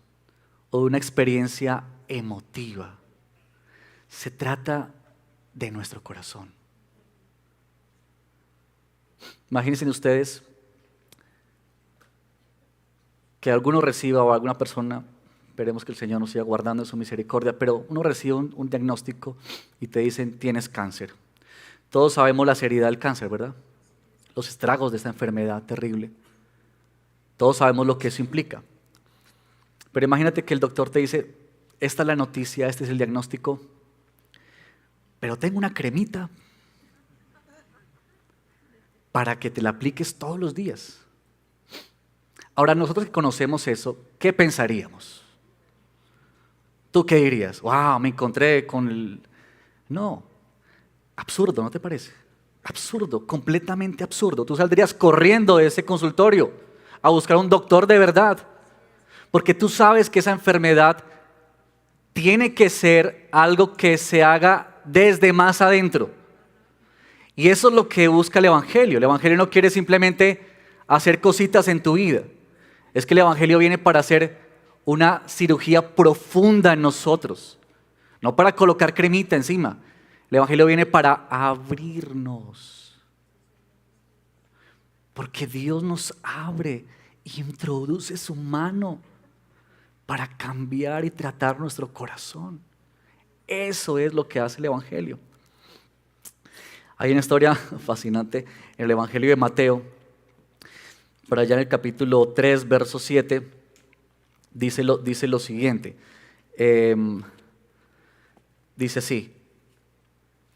o de una experiencia emotiva. Se trata de nuestro corazón. Imagínense ustedes que alguno reciba, o alguna persona, esperemos que el Señor nos siga guardando en su misericordia, pero uno recibe un diagnóstico y te dicen tienes cáncer. Todos sabemos la seriedad del cáncer, ¿verdad? Los estragos de esta enfermedad terrible. Todos sabemos lo que eso implica. Pero imagínate que el doctor te dice, esta es la noticia, este es el diagnóstico, pero tengo una cremita para que te la apliques todos los días. Ahora, nosotros que conocemos eso, ¿qué pensaríamos? ¿Tú qué dirías? ¡Wow! Me encontré con el... No, absurdo, ¿no te parece? Absurdo, completamente absurdo. Tú saldrías corriendo de ese consultorio a buscar un doctor de verdad, porque tú sabes que esa enfermedad tiene que ser algo que se haga desde más adentro. Y eso es lo que busca el Evangelio. El Evangelio no quiere simplemente hacer cositas en tu vida. Es que el Evangelio viene para hacer una cirugía profunda en nosotros, no para colocar cremita encima. El Evangelio viene para abrirnos, porque Dios nos abre y introduce su mano para cambiar y tratar nuestro corazón. Eso es lo que hace el Evangelio. Hay una historia fascinante en el Evangelio de Mateo, por allá en el capítulo 3, verso 7, dice lo siguiente. Dice así: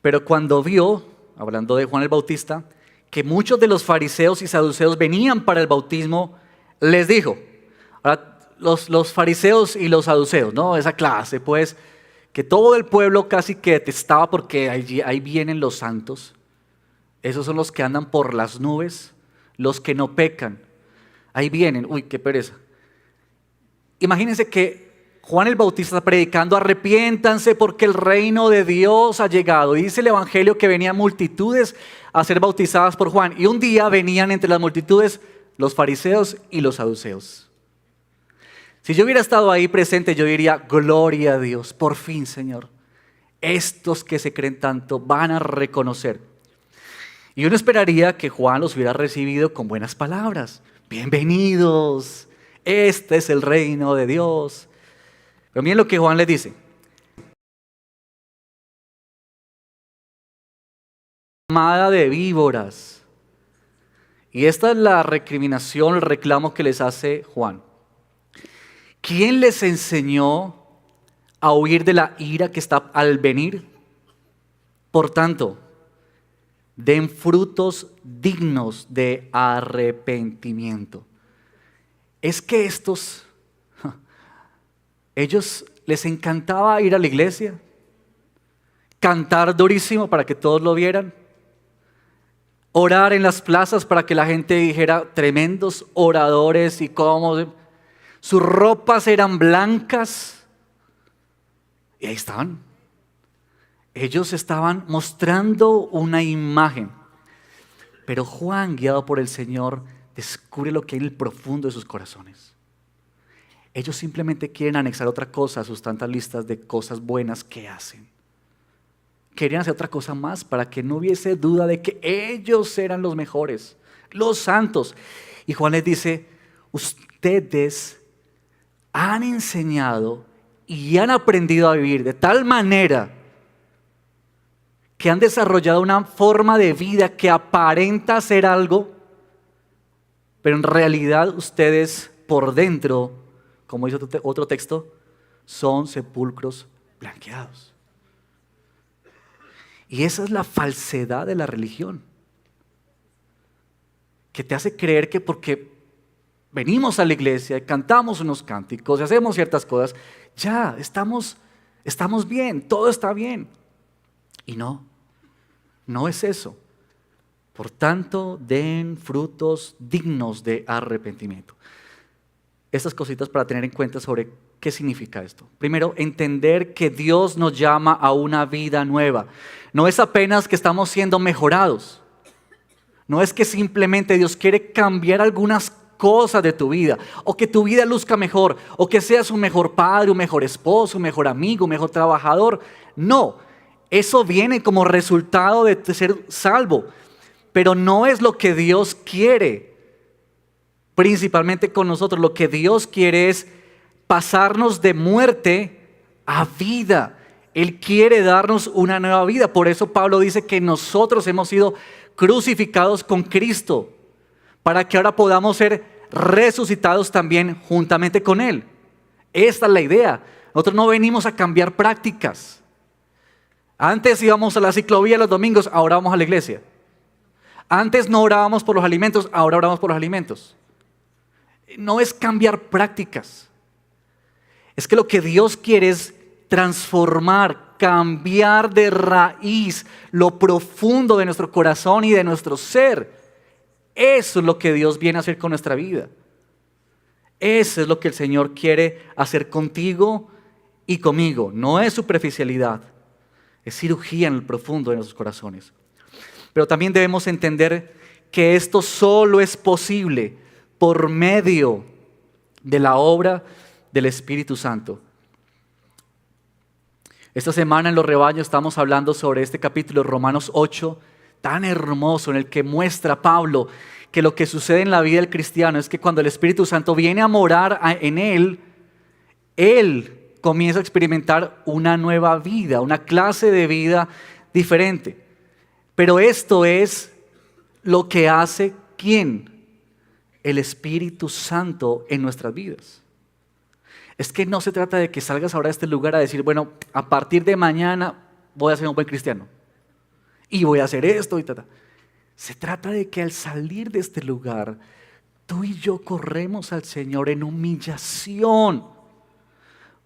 pero cuando vio, hablando de Juan el Bautista, que muchos de los fariseos y saduceos venían para el bautismo, les dijo. Ahora, los fariseos y los saduceos, ¿no? Esa clase, pues, que todo el pueblo casi que detestaba porque ahí vienen los santos. Esos son los que andan por las nubes, los que no pecan. Ahí vienen, uy, qué pereza. Imagínense que Juan el Bautista está predicando: arrepiéntanse porque el reino de Dios ha llegado. Y dice el Evangelio que venían multitudes a ser bautizadas por Juan. Y un día venían entre las multitudes los fariseos y los saduceos. Si yo hubiera estado ahí presente, yo diría: gloria a Dios, por fin, Señor. Estos que se creen tanto van a reconocer. Y uno esperaría que Juan los hubiera recibido con buenas palabras. Bienvenidos, este es el reino de Dios. Pero miren lo que Juan les dice: manada de víboras. Y esta es la recriminación, el reclamo que les hace Juan. ¿Quién les enseñó a huir de la ira que está al venir? Por tanto, den frutos dignos de arrepentimiento. Es que ellos les encantaba ir a la iglesia, cantar durísimo para que todos lo vieran, orar en las plazas para que la gente dijera: tremendos oradores y cómo. Sus ropas eran blancas y ahí estaban. Ellos estaban mostrando una imagen. Pero Juan, guiado por el Señor, descubre lo que hay en el profundo de sus corazones. Ellos simplemente quieren anexar otra cosa a sus tantas listas de cosas buenas que hacen. Querían hacer otra cosa más para que no hubiese duda de que ellos eran los mejores, los santos. Y Juan les dice: ustedes han enseñado y han aprendido a vivir de tal manera que han desarrollado una forma de vida que aparenta ser algo, pero en realidad ustedes por dentro, como dice otro texto, son sepulcros blanqueados. Y esa es la falsedad de la religión, que te hace creer que porque venimos a la iglesia y cantamos unos cánticos y hacemos ciertas cosas, ya estamos bien, todo está bien. Y no es eso. Por tanto, den frutos dignos de arrepentimiento. Estas cositas para tener en cuenta sobre qué significa esto. Primero, entender que Dios nos llama a una vida nueva. No es apenas que estamos siendo mejorados. No es que simplemente Dios quiere cambiar algunas cosas de tu vida, o que tu vida luzca mejor, o que seas un mejor padre, un mejor esposo, un mejor amigo, un mejor trabajador. No, eso viene como resultado de ser salvo, pero no es lo que Dios quiere. Principalmente con nosotros, lo que Dios quiere es pasarnos de muerte a vida. Él quiere darnos una nueva vida. Por eso Pablo dice que nosotros hemos sido crucificados con Cristo, para que ahora podamos ser resucitados también juntamente con Él. Esta es la idea. Nosotros no venimos a cambiar prácticas. Antes íbamos a la ciclovía los domingos, ahora vamos a la iglesia. Antes no orábamos por los alimentos, ahora oramos por los alimentos. No es cambiar prácticas. Es que lo que Dios quiere es transformar, cambiar de raíz lo profundo de nuestro corazón y de nuestro ser. Eso es lo que Dios viene a hacer con nuestra vida. Eso es lo que el Señor quiere hacer contigo y conmigo. No es superficialidad, es cirugía en el profundo de nuestros corazones. Pero también debemos entender que esto solo es posible por medio de la obra del Espíritu Santo. Esta semana en Los Rebaños estamos hablando sobre este capítulo de Romanos 8, tan hermoso, en el que muestra Pablo que lo que sucede en la vida del cristiano es que cuando el Espíritu Santo viene a morar en él comienza a experimentar una nueva vida, una clase de vida diferente. Pero esto es lo que hace ¿quién? El Espíritu Santo en nuestras vidas. Es que no se trata de que salgas ahora de este lugar a decir, bueno, a partir de mañana voy a ser un buen cristiano y voy a hacer esto y tal. Se trata de que al salir de este lugar, tú y yo corremos al Señor en humillación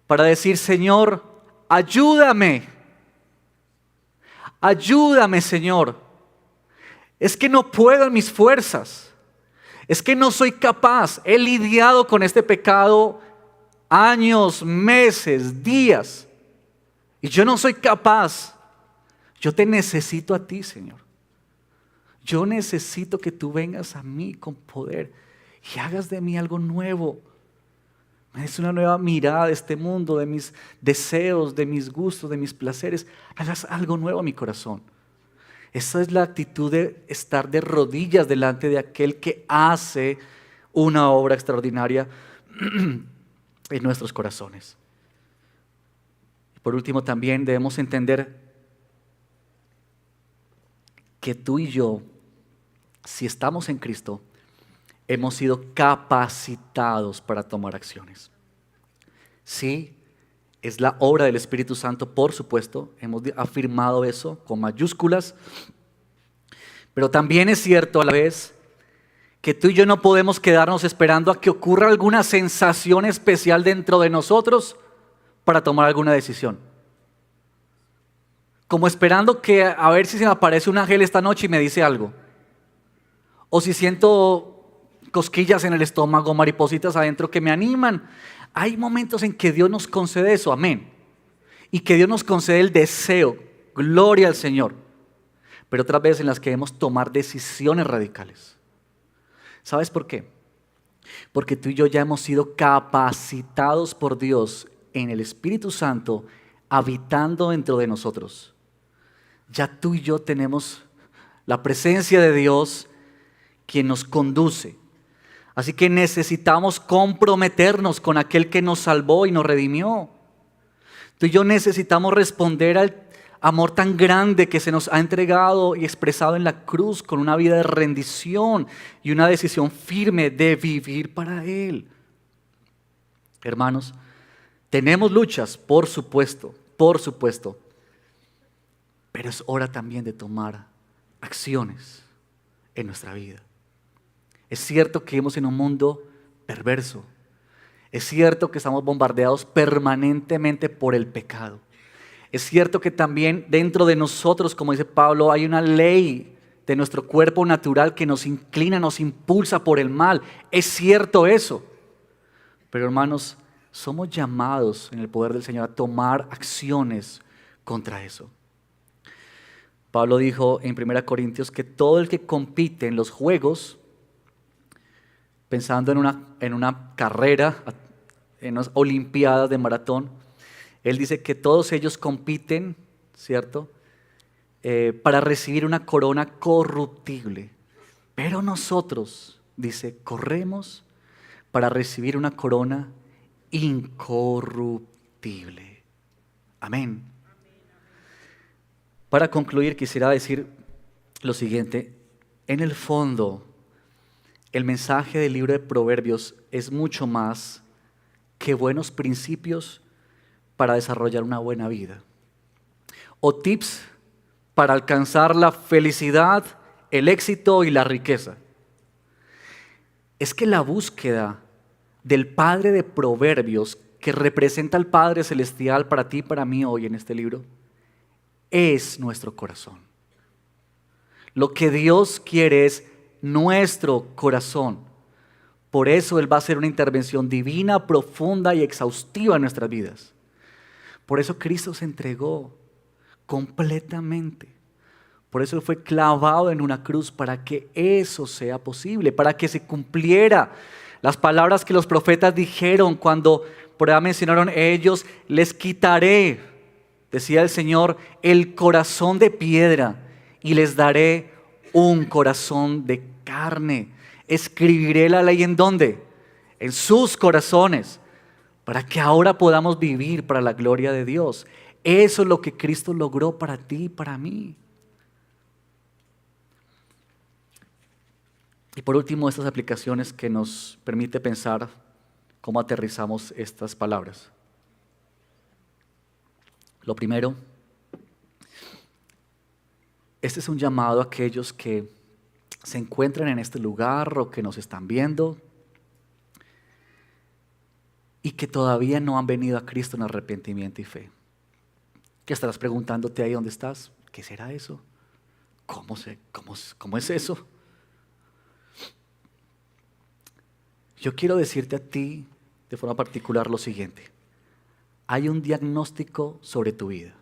para decir, Señor, ayúdame. Ayúdame, Señor. Es que no puedo en mis fuerzas. Es que no soy capaz. He lidiado con este pecado años, meses, días. Y yo no soy capaz. Yo te necesito a ti, Señor. Yo necesito que tú vengas a mí con poder y hagas de mí algo nuevo. Es una nueva mirada de este mundo, de mis deseos, de mis gustos, de mis placeres. Hagas algo nuevo a mi corazón. Esa es la actitud de estar de rodillas delante de aquel que hace una obra extraordinaria en nuestros corazones. Y por último, también debemos entender que tú y yo, si estamos en Cristo, hemos sido capacitados para tomar acciones. Sí, es la obra del Espíritu Santo, por supuesto, hemos afirmado eso con mayúsculas, pero también es cierto a la vez que tú y yo no podemos quedarnos esperando a que ocurra alguna sensación especial dentro de nosotros para tomar alguna decisión. Como esperando que a ver si se me aparece un ángel esta noche y me dice algo. O si siento cosquillas en el estómago, maripositas adentro que me animan. Hay momentos en que Dios nos concede eso, amén. Y que Dios nos concede el deseo, gloria al Señor. Pero otras veces en las que debemos tomar decisiones radicales. ¿Sabes por qué? Porque tú y yo ya hemos sido capacitados por Dios en el Espíritu Santo habitando dentro de nosotros. Ya tú y yo tenemos la presencia de Dios quien nos conduce. Así que necesitamos comprometernos con aquel que nos salvó y nos redimió. Tú y yo necesitamos responder al amor tan grande que se nos ha entregado y expresado en la cruz con una vida de rendición y una decisión firme de vivir para Él. Hermanos, tenemos luchas, por supuesto, pero es hora también de tomar acciones en nuestra vida. Es cierto que vivimos en un mundo perverso. Es cierto que estamos bombardeados permanentemente por el pecado. Es cierto que también dentro de nosotros, como dice Pablo, hay una ley de nuestro cuerpo natural que nos inclina, nos impulsa por el mal. Es cierto eso. Pero hermanos, somos llamados en el poder del Señor a tomar acciones contra eso. Pablo dijo en 1 Corintios que todo el que compite en los juegos, pensando en una carrera, en unas olimpiadas de maratón, él dice que todos ellos compiten, ¿cierto? Para recibir una corona corruptible. Pero nosotros, dice, corremos para recibir una corona incorruptible. Amén. Para concluir, quisiera decir lo siguiente. En el fondo, el mensaje del libro de Proverbios es mucho más que buenos principios para desarrollar una buena vida. O tips para alcanzar la felicidad, el éxito y la riqueza. Es que la búsqueda del Padre de Proverbios, que representa al Padre Celestial para ti y para mí hoy en este libro, es nuestro corazón. Lo que Dios quiere es nuestro corazón. Por eso Él va a hacer una intervención divina, profunda y exhaustiva en nuestras vidas. Por eso Cristo se entregó completamente. Por eso Él fue clavado en una cruz para que eso sea posible, para que se cumpliera las palabras que los profetas dijeron cuando por ahí mencionaron ellos: les quitaré, decía el Señor, el corazón de piedra y les daré un corazón de carne. Escribiré la ley ¿en dónde? En sus corazones, para que ahora podamos vivir para la gloria de Dios. Eso es lo que Cristo logró para ti y para mí. Y por último, estas aplicaciones que nos permite pensar cómo aterrizamos estas palabras. Lo primero, este es un llamado a aquellos que se encuentran en este lugar o que nos están viendo y que todavía no han venido a Cristo en arrepentimiento y fe. ¿Qué estarás preguntándote ahí donde estás? ¿Qué será eso? ¿Cómo es eso? Yo quiero decirte a ti de forma particular lo siguiente: hay un diagnóstico sobre tu vida.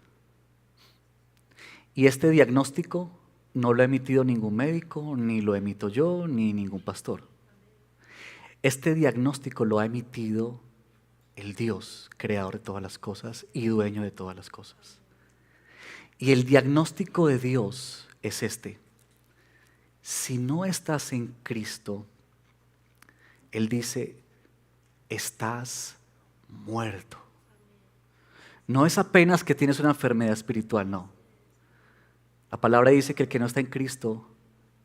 Y este diagnóstico no lo ha emitido ningún médico, ni lo emito yo, ni ningún pastor. Este diagnóstico lo ha emitido el Dios, creador de todas las cosas y dueño de todas las cosas. Y el diagnóstico de Dios es este: si no estás en Cristo, Él dice, estás muerto. No es apenas que tienes una enfermedad espiritual, no. La palabra dice que el que no está en Cristo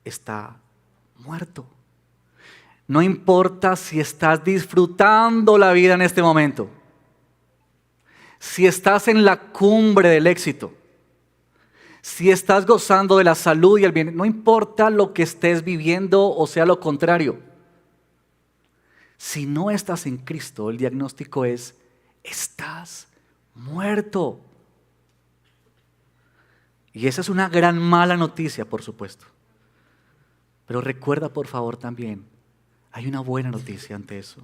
está muerto. No importa si estás disfrutando la vida en este momento, si estás en la cumbre del éxito, si estás gozando de la salud y el bien, no importa lo que estés viviendo o sea lo contrario. Si no estás en Cristo, el diagnóstico es: estás muerto. Y esa es una gran mala noticia, por supuesto. Pero recuerda, por favor, también, hay una buena noticia ante eso.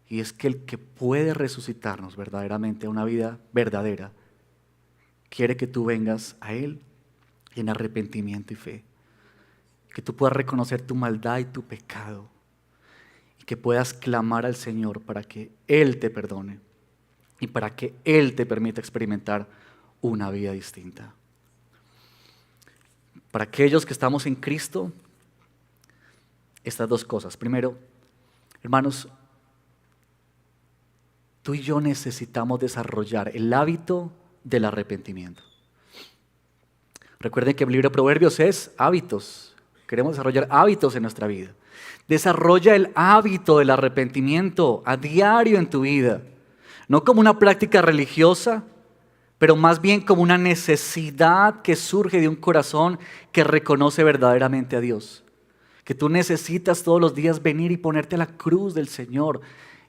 Y es que el que puede resucitarnos verdaderamente a una vida verdadera, quiere que tú vengas a Él en arrepentimiento y fe. Que tú puedas reconocer tu maldad y tu pecado. Y que puedas clamar al Señor para que Él te perdone. Y para que Él te permita experimentar una vida distinta. Para aquellos que estamos en Cristo, estas dos cosas. Primero, hermanos, tú y yo necesitamos desarrollar el hábito del arrepentimiento. Recuerden que el libro de Proverbios es hábitos. Queremos desarrollar hábitos en nuestra vida. Desarrolla el hábito del arrepentimiento a diario en tu vida. No como una práctica religiosa, pero más bien como una necesidad que surge de un corazón que reconoce verdaderamente a Dios. Que tú necesitas todos los días venir y ponerte a la cruz del Señor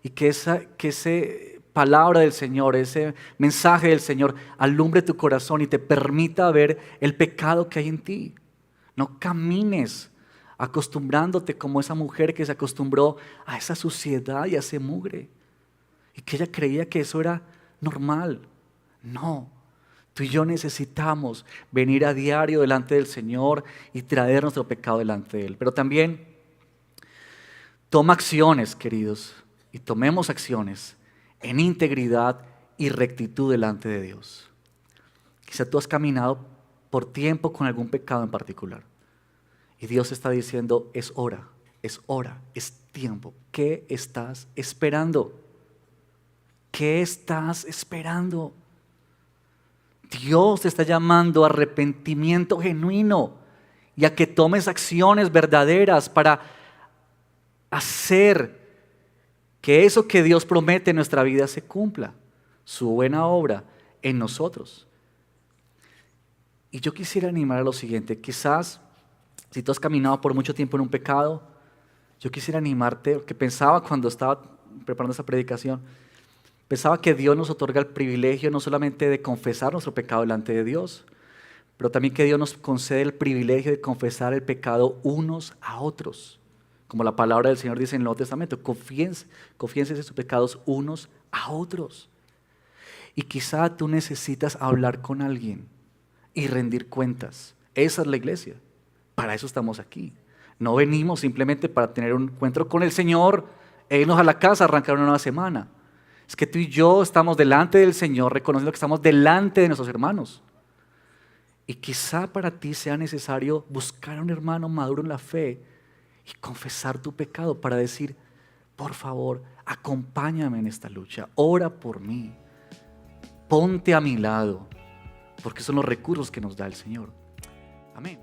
y que esa palabra del Señor, ese mensaje del Señor alumbre tu corazón y te permita ver el pecado que hay en ti. No camines acostumbrándote como esa mujer que se acostumbró a esa suciedad y a ese mugre y que ella creía que eso era normal. No, tú y yo necesitamos venir a diario delante del Señor y traer nuestro pecado delante de Él. Pero también toma acciones, queridos, y tomemos acciones en integridad y rectitud delante de Dios. Quizá tú has caminado por tiempo con algún pecado en particular y Dios está diciendo: es hora, es tiempo. ¿Qué estás esperando? ¿Qué estás esperando? Dios te está llamando a arrepentimiento genuino y a que tomes acciones verdaderas para hacer que eso que Dios promete en nuestra vida se cumpla. su buena obra en nosotros. Y yo quisiera animar a lo siguiente, quizás si tú has caminado por mucho tiempo en un pecado, yo quisiera animarte, porque pensaba cuando estaba preparando esta predicación, pensaba que Dios nos otorga el privilegio no solamente de confesar nuestro pecado delante de Dios, pero también que Dios nos concede el privilegio de confesar el pecado unos a otros. Como la palabra del Señor dice en el Nuevo Testamento, confíense en sus pecados unos a otros. Y quizá tú necesitas hablar con alguien y rendir cuentas. Esa es la iglesia. Para eso estamos aquí. No venimos simplemente para tener un encuentro con el Señor e irnos a la casa a arrancar una nueva semana. Es que tú y yo estamos delante del Señor reconociendo que estamos delante de nuestros hermanos. Y quizá para ti sea necesario buscar a un hermano maduro en la fe y confesar tu pecado para decir, por favor, acompáñame en esta lucha, ora por mí, ponte a mi lado, porque son los recursos que nos da el Señor. Amén.